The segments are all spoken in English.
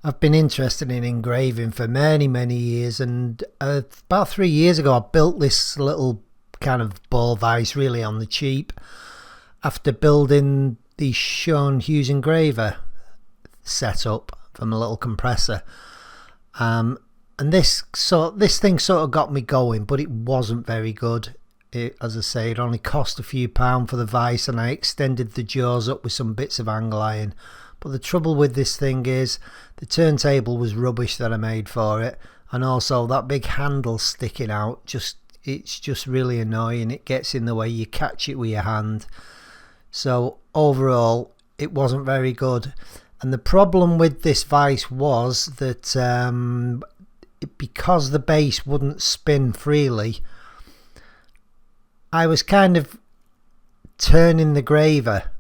I've been interested in engraving for many years, and about 3 years ago I built this little kind of ball vise really on the cheap after building the Sean Hughes engraver setup from a little compressor. And this thing sort of got me going, but it wasn't very good. As I say, it only cost a few pounds for the vise, and I extended the jaws up with some bits of angle iron. But the trouble with this thing is the turntable was rubbish that I made for it, and also that big handle sticking out, it's just really annoying. It gets in the way, you catch it with your hand. So overall it wasn't very good. And the problem with this vise was that because the base wouldn't spin freely, I was kind of turning the graver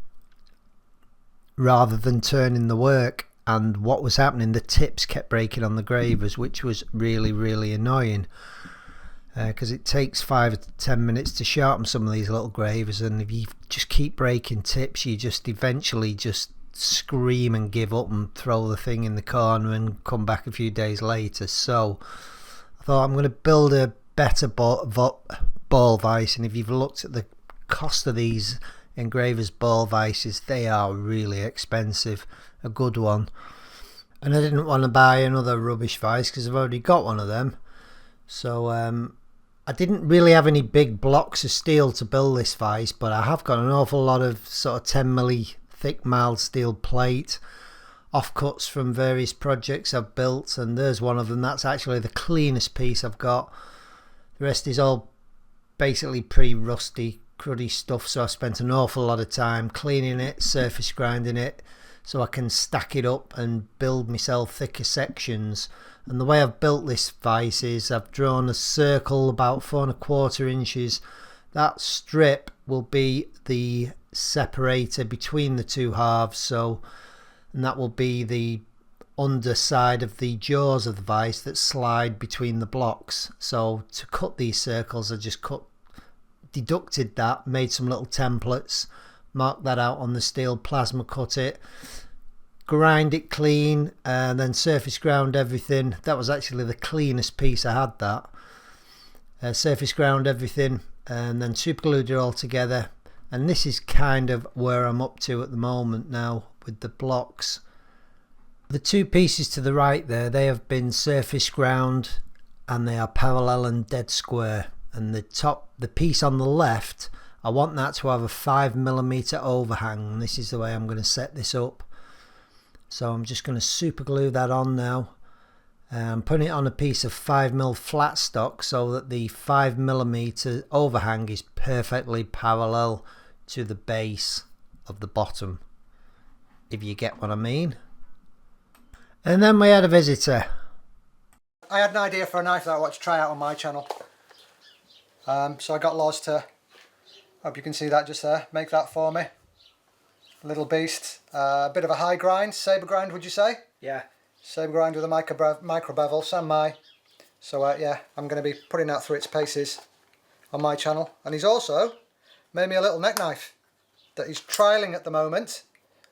rather than turning the work, and what was happening, the tips kept breaking on the gravers, which was really annoying, because it takes 5 to 10 minutes to sharpen some of these little gravers, and if you just keep breaking tips, you just eventually just scream and give up and throw the thing in the corner and come back a few days later. So I thought, I'm going to build a better ball vise, and if you've looked at the cost of these engravers ball vises, they are really expensive. A good one, and I didn't want to buy another rubbish vise because I've already got one of them. So I didn't really have any big blocks of steel to build this vise, but I have got an awful lot of sort of 10mm thick mild steel plate offcuts from various projects I've built, and there's one of them. That's actually the cleanest piece I've got. The rest is all basically pretty rusty, cruddy stuff, so I spent an awful lot of time cleaning it, surface grinding it, so I can stack it up and build myself thicker sections. And the way I've built this vise is I've drawn a circle about 4¼ inches. That strip will be the separator between the two halves, and that will be the underside of the jaws of the vise that slide between the blocks. So to cut these circles, I just deducted that, made some little templates, marked that out on the steel, plasma cut it, grind it clean, and then surface ground everything. That was actually the cleanest piece I had, that surface ground everything, and then super glued it all together. And this is kind of where I'm up to at the moment now with the blocks. The two pieces to the right there, they have been surface ground and they are parallel and dead square. And the piece on the left, I want that to have a 5mm overhang. This is the way I'm going to set this up. So I'm just going to super glue that on now. I'm putting it on a piece of 5mm flat stock so that the 5mm overhang is perfectly parallel to the base of the bottom, if you get what I mean. And then we had a visitor. I had an idea for a knife that I want to try out on my channel. So I got Loz to, hope you can see that just there, make that for me. A little beast, a bit of a high grind, sabre grind would you say? Yeah. Sabre grind with a micro bevel, Sanmai. So yeah, I'm going to be putting that through its paces on my channel. And he's also made me a little neck knife that he's trialling at the moment.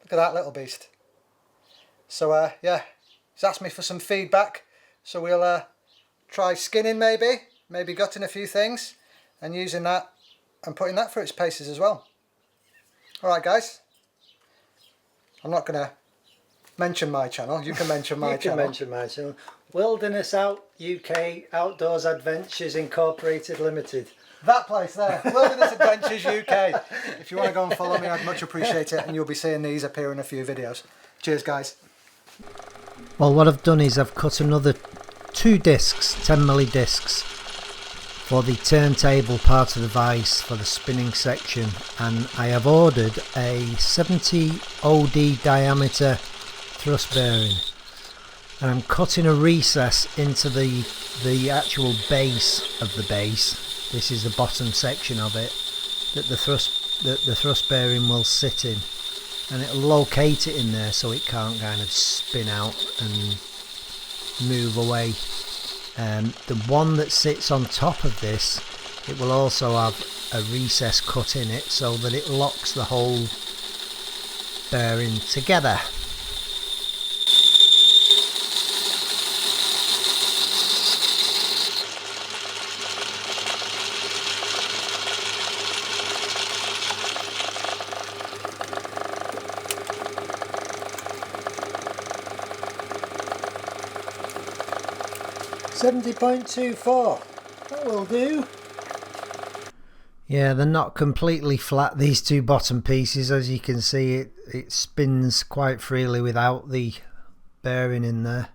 Look at that little beast. So yeah, he's asked me for some feedback. So we'll try skinning maybe gutting a few things and using that and putting that through its paces as well. Alright guys, I'm not going to mention my channel, you can mention my channel. You can mention my channel. Wilderness Out UK Outdoors Adventures Incorporated Limited. That place there, Wilderness Adventures UK. If you want to go and follow me, I'd much appreciate it, and you'll be seeing these appear in a few videos. Cheers guys. Well, what I've done is I've cut another 2 discs, 10mm discs, for the turntable part of the vise for the spinning section, and I have ordered a 70 OD diameter thrust bearing, and I'm cutting a recess into the actual base of the base. This is the bottom section of it that the thrust bearing will sit in, and it'll locate it in there so it can't kind of spin out and move away. The one that sits on top of this, it will also have a recess cut in it so that it locks the whole bearing together. 70.24. That will do. Yeah, they're not completely flat, these two bottom pieces. As you can see, it spins quite freely without the bearing in there.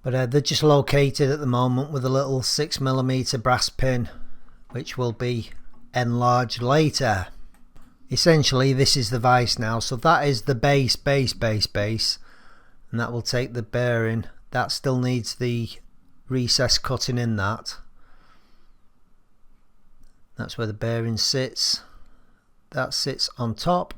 But they're just located at the moment with a little 6mm brass pin, which will be enlarged later. Essentially, this is the vise now, so that is the base, and that will take the bearing. That still needs the recess cutting in that. That's where the bearing sits. That sits on top.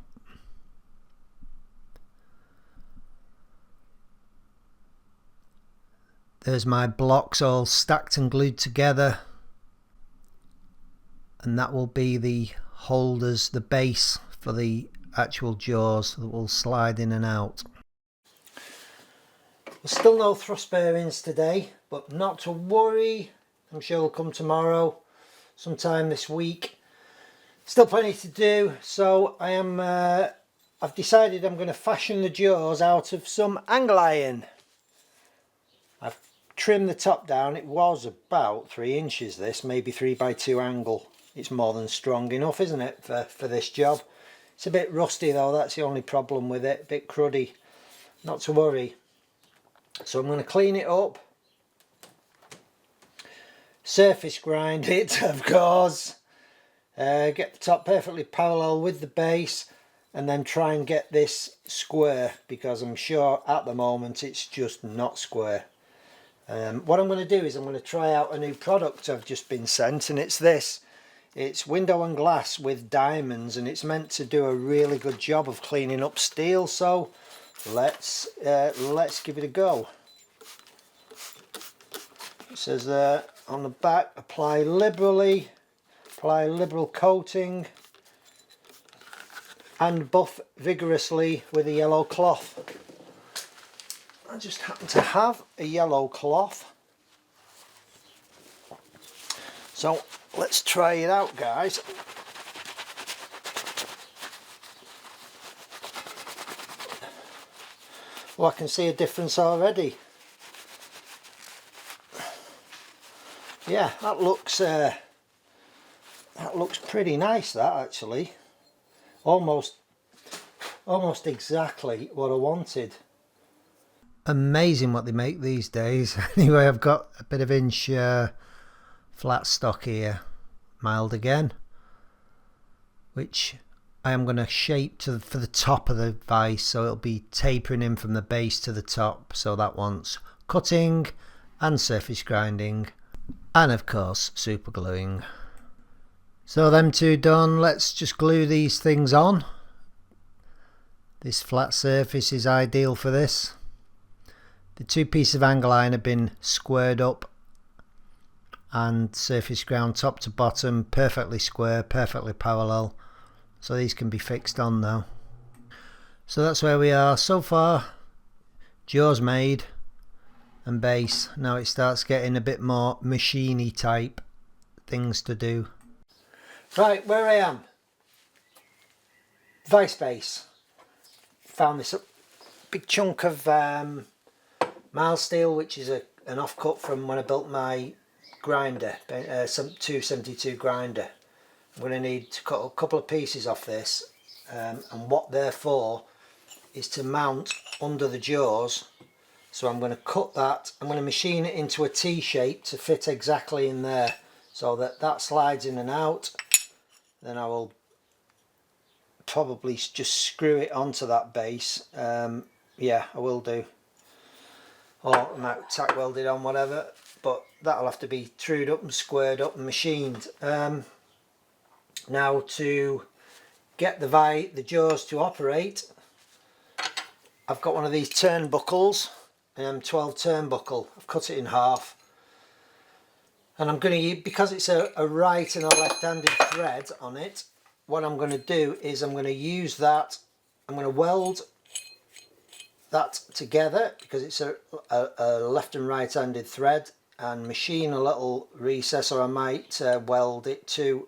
There's my blocks all stacked and glued together, and that will be the holders, the base for the actual jaws that will slide in and out. There's still no thrust bearings today, but not to worry. I'm sure they'll come tomorrow, sometime this week. Still plenty to do, so I've decided I'm going to fashion the jaws out of some angle iron. I've trimmed the top down. It was about 3 inches, this, maybe 3x2 angle. It's more than strong enough, isn't it, for this job. It's a bit rusty though, that's the only problem with it, a bit cruddy. Not to worry. So I'm going to clean it up, surface grind it, of course, get the top perfectly parallel with the base, and then try and get this square, because I'm sure at the moment it's just not square. What I'm going to do is I'm going to try out a new product I've just been sent, and it's this. It's window and glass with diamonds, and it's meant to do a really good job of cleaning up steel, so let's give it a go. It says there on the back, apply liberally, apply liberal coating, and buff vigorously with a yellow cloth. I just happen to have a yellow cloth, so let's try it out, guys. Well, I can see a difference already. Yeah, that looks pretty nice, that actually. Almost exactly what I wanted. Amazing what they make these days. Anyway, I've got a bit of inch flat stock here, mild again, which I am going to shape for the top of the vise, so it'll be tapering in from the base to the top. So that wants cutting and surface grinding, and of course super gluing. So them two done, let's just glue these things on. This flat surface is ideal for this. The two pieces of angle iron have been squared up and surface ground top to bottom, perfectly square, perfectly parallel, so these can be fixed on now. So that's where we are so far. Jaws made and base. Now it starts getting a bit more machine-y type things to do. Right, where I am, vise base. Found this big chunk of mild steel, which is an offcut from when I built my grinder, some 272 grinder. I'm going to need to cut a couple of pieces off this, and what they're for is to mount under the jaws. So I'm going to cut that, I'm going to machine it into a T shape to fit exactly in there, so that slides in and out. Then I will probably just screw it onto that base. Yeah, I will do, or I might tack weld it on, whatever, but that'll have to be trued up and squared up and machined. Now to get the jaws to operate, I've got one of these turnbuckles, an M12 turnbuckle. I've cut it in half, and I'm going to use, because it's a right and a left-handed thread on it, what I'm going to do is I'm going to use that, I'm going to weld that together because it's a left and right-handed thread, and machine a little recess, or I might weld it to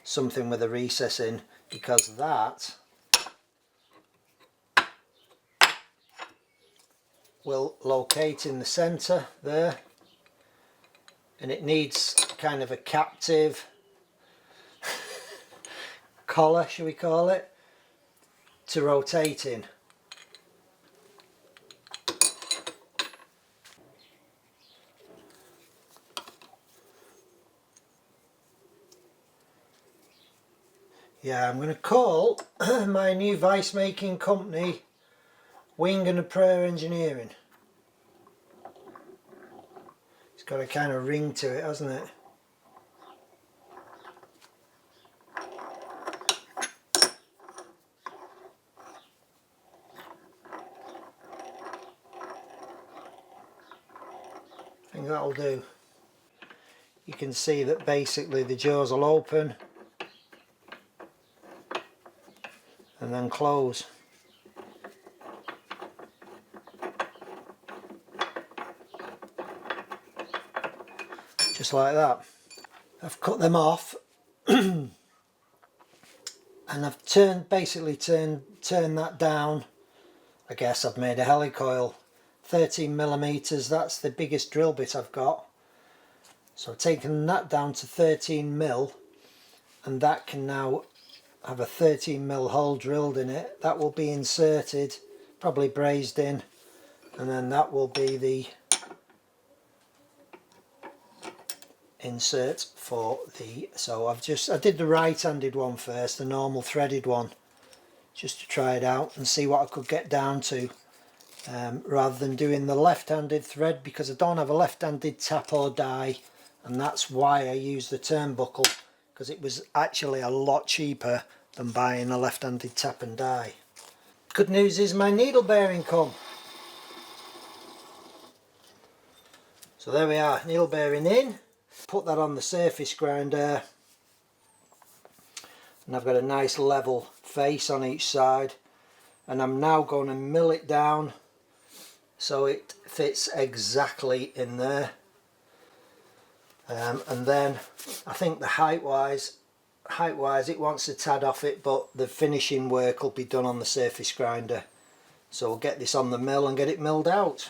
something with a recess in, because that will locate in the centre there, and it needs kind of a captive collar, shall we call it, to rotate in. Yeah, I'm going to call my new vise making company Wing and a Prayer Engineering. It's got a kind of ring to it, hasn't it? I think that'll do. You can see that basically the jaws will open and then close. Just like that. I've cut them off and I've basically turned that down. I guess I've made a helicoil, 13mm, that's the biggest drill bit I've got. So I've taken that down to 13mm, and that can now have a 13mm hole drilled in it. That will be inserted, probably brazed in, and then that will be the insert for the, so I did the right-handed one first, the normal threaded one, just to try it out and see what I could get down to, rather than doing the left-handed thread, because I don't have a left-handed tap or die, and that's why I use the turnbuckle, because it was actually a lot cheaper than buying a left-handed tap and die. Good news is my needle bearing come. So there we are, needle bearing in. Put that on the surface grinder, and I've got a nice level face on each side, and I'm now going to mill it down so it fits exactly in there. And then I think the height wise it wants a tad off it, but the finishing work will be done on the surface grinder. So we'll get this on the mill and get it milled out.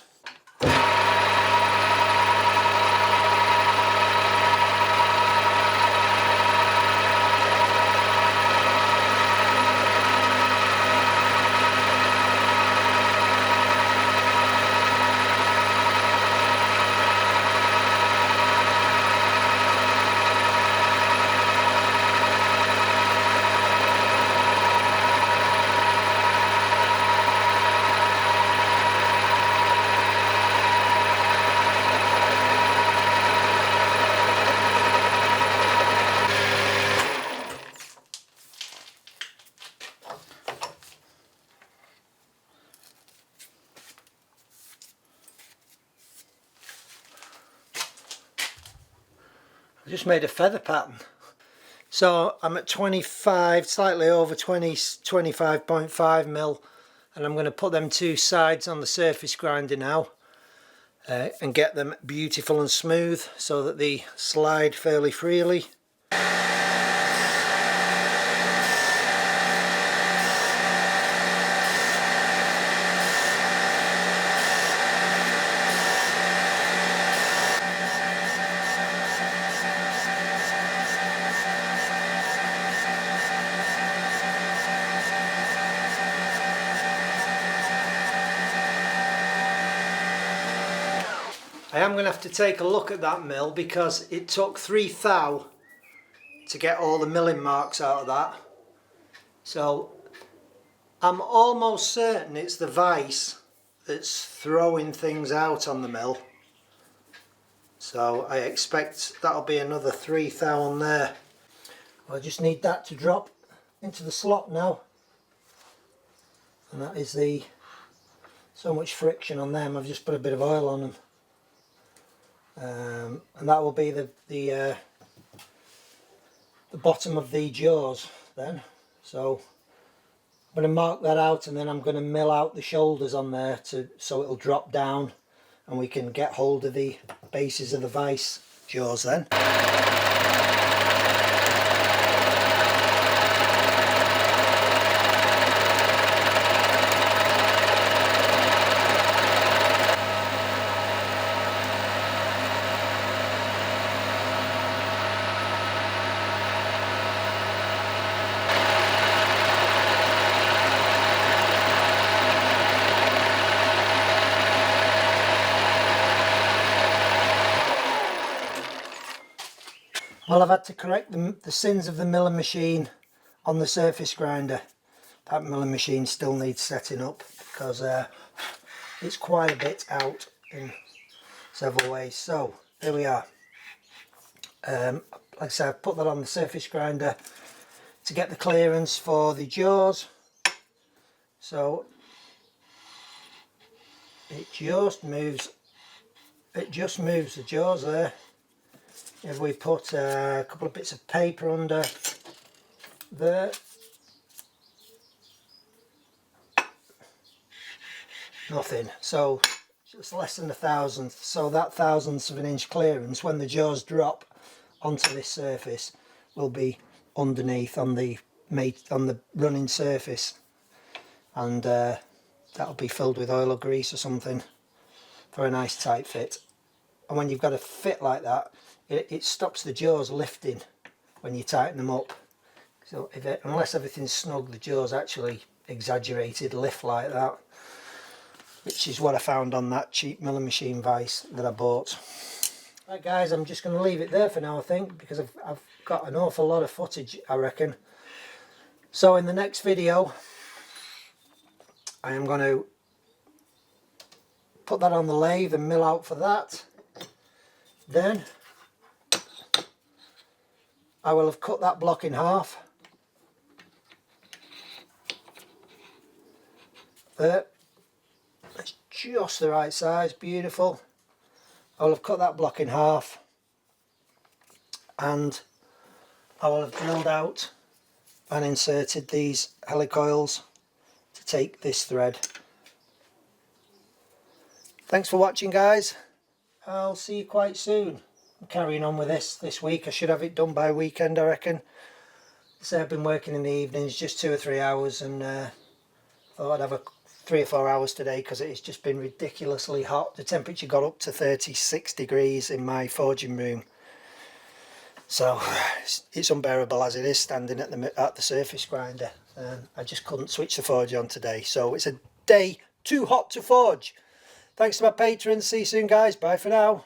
I just made a feather pattern. So I'm at 25, slightly over 20, 25.5mm, and I'm going to put them two sides on the surface grinder now and get them beautiful and smooth so that they slide fairly freely. I am going to have to take a look at that mill because it took 3 thou to get all the milling marks out of that. So I'm almost certain it's the vise that's throwing things out on the mill. So I expect that'll be another 3 thou on there. I just need that to drop into the slot now. And that is the, so much friction on them, I've just put a bit of oil on them. And that will be the bottom of the jaws then. So I'm going to mark that out, and then I'm going to mill out the shoulders on there so it'll drop down and we can get hold of the bases of the vise jaws then. Well, I've had to correct the sins of the milling machine on the surface grinder. That milling machine still needs setting up because it's quite a bit out in several ways. So there we are. Like I said, I've put that on the surface grinder to get the clearance for the jaws. So it just moves the jaws there. If we put a couple of bits of paper under there, nothing. So just less than a thousandth. So that thousandth of an inch clearance, when the jaws drop onto this surface, will be underneath on the running surface, and that'll be filled with oil or grease or something for a nice tight fit. And when you've got a fit like that, it stops the jaws lifting when you tighten them up. So unless everything's snug, the jaws actually exaggerated lift like that, which is what I found on that cheap milling machine vise that I bought. Right guys, I'm just going to leave it there for now, I think, because I've got an awful lot of footage, I reckon. So in the next video, I am going to put that on the lathe and mill out for that. Then I will have cut that block in half. There. It's just the right size, beautiful. I will have cut that block in half, and I will have drilled out and inserted these helicoils to take this thread. Thanks for watching guys. I'll see you quite soon. I'm carrying on with this week. I should have it done by weekend, I reckon. So I've been working in the evenings, just 2 or 3 hours, and thought I'd have 3 or 4 hours today because it's just been ridiculously hot. The temperature got up to 36 degrees in my forging room. So it's unbearable as it is standing at the surface grinder. I just couldn't switch the forge on today. So it's a day too hot to forge. Thanks to my patrons. See you soon guys. Bye for now.